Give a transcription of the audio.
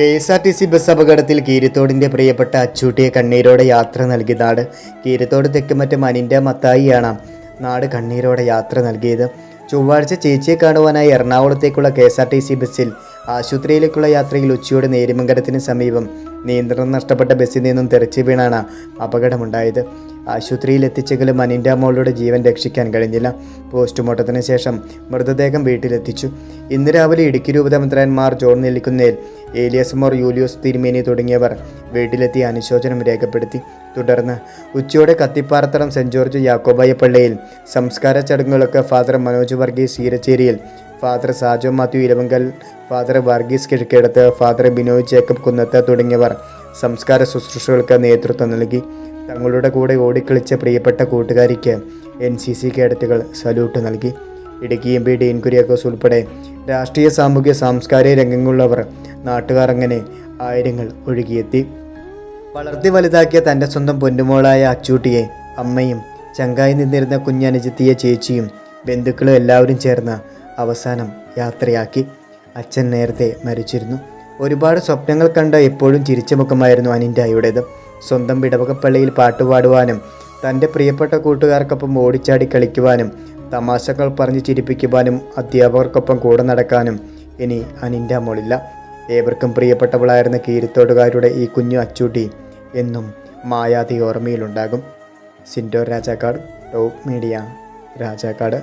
KSRTC bus അപകടത്തിൽ കീരിത്തോടിൻ്റെ പ്രിയപ്പെട്ട അച്ചൂട്ടിയെ കണ്ണീരോടെ യാത്ര നൽകി നാട്. കീരിത്തോട് തെക്കുമറ്റം അനിൻ്റെ മത്തായിയാണ് നാട് കണ്ണീരോടെ യാത്ര നൽകിയത്. ചൊവ്വാഴ്ച ചേച്ചിയെ കാണുവാനായി എറണാകുളത്തേക്കുള്ള KSRTC ബസ്സിൽ ആശുപത്രിയിലേക്കുള്ള യാത്രയിൽ ഉച്ചയോടെ നേരിമംഗലത്തിന് സമീപം നിയന്ത്രണം നഷ്ടപ്പെട്ട ബസ്സിൽ നിന്നും തെറിച്ചു വീണാണ് അപകടമുണ്ടായത്. ആശുപത്രിയിൽ എത്തിച്ചെങ്കിലും അനിൻ്റെ മോളുടെ ജീവൻ രക്ഷിക്കാൻ കഴിഞ്ഞില്ല. പോസ്റ്റ്മോർട്ടത്തിന് ശേഷം മൃതദേഹം വീട്ടിലെത്തിച്ചു. ഇന്ന് രാവിലെ ഇടുക്കി രൂപതമെത്രാൻമാർ ജോൺ നെല്ലിക്കുന്നേൽ, ഏലിയാസ് മോർ യൂലിയോസ് തിരുമേനി തുടങ്ങിയവർ വീട്ടിലെത്തി അനുശോചനം രേഖപ്പെടുത്തി. തുടർന്ന് ഉച്ചയോടെ കത്തിപ്പാറത്തറം സെൻറ് ജോർജ് യാക്കോബായ പള്ളിയിൽ സംസ്കാര ചടങ്ങുകളൊക്കെ father Manoj Varghese Eeracheriyil, father Sajo Mathew Elavankal, father Varghese Kizhakkedathu, father Binoy Jacob Kunnath തുടങ്ങിയവർ സംസ്കാര ശുശ്രൂഷകൾക്ക് നേതൃത്വം നൽകി. തങ്ങളുടെ കൂടെ ഓടിക്കളിച്ച പ്രിയപ്പെട്ട കൂട്ടുകാരിക്ക് NCC കേഡറ്റുകൾ സല്യൂട്ട് നൽകി. ഇടുക്കി MP ഡീൻ കുര്യാക്കോസ് ഉൾപ്പെടെ രാഷ്ട്രീയ, സാമൂഹ്യ, സാംസ്കാരിക രംഗങ്ങളുള്ളവർ, നാട്ടുകാർ അങ്ങനെ ആയിരങ്ങൾ ഒഴുകിയെത്തി. വളർത്തി വലുതാക്കിയ തൻ്റെ സ്വന്തം പൊന്നുമോളായ അച്ചൂട്ടിയെ അമ്മയും ചങ്കായി നിന്നിരുന്ന കുഞ്ഞനുജത്തിയെ ചേച്ചിയും ബന്ധുക്കളും എല്ലാവരും ചേർന്ന് അവസാനം യാത്രയാക്കി. അച്ഛൻ നേരത്തെ മരിച്ചിരുന്നു. ഒരുപാട് സ്വപ്നങ്ങൾ കണ്ട് എപ്പോഴും ചിരിച്ച മുഖമായിരുന്നു അനിൻ്റെയുടേത്. സ്വന്തം ഇടവകപ്പള്ളിയിൽ പാട്ടുപാടുവാനും തൻ്റെ പ്രിയപ്പെട്ട കൂട്ടുകാർക്കൊപ്പം ഓടിച്ചാടി കളിക്കുവാനും തമാശകൾ പറഞ്ഞ് ചിരിപ്പിക്കുവാനും അധ്യാപകർക്കൊപ്പം കൂടെ നടക്കാനും ഇനി അനിൻ്റെ മോളില്ല. ഏവർക്കും പ്രിയപ്പെട്ടവളായിരുന്ന കീരിത്തോടുകാരുടെ ഈ കുഞ്ഞു അച്ചൂട്ടി എന്നും മായാതെ ഓർമ്മയിലുണ്ടാകും. Sindo Rajakkad, top media, Rajakkad.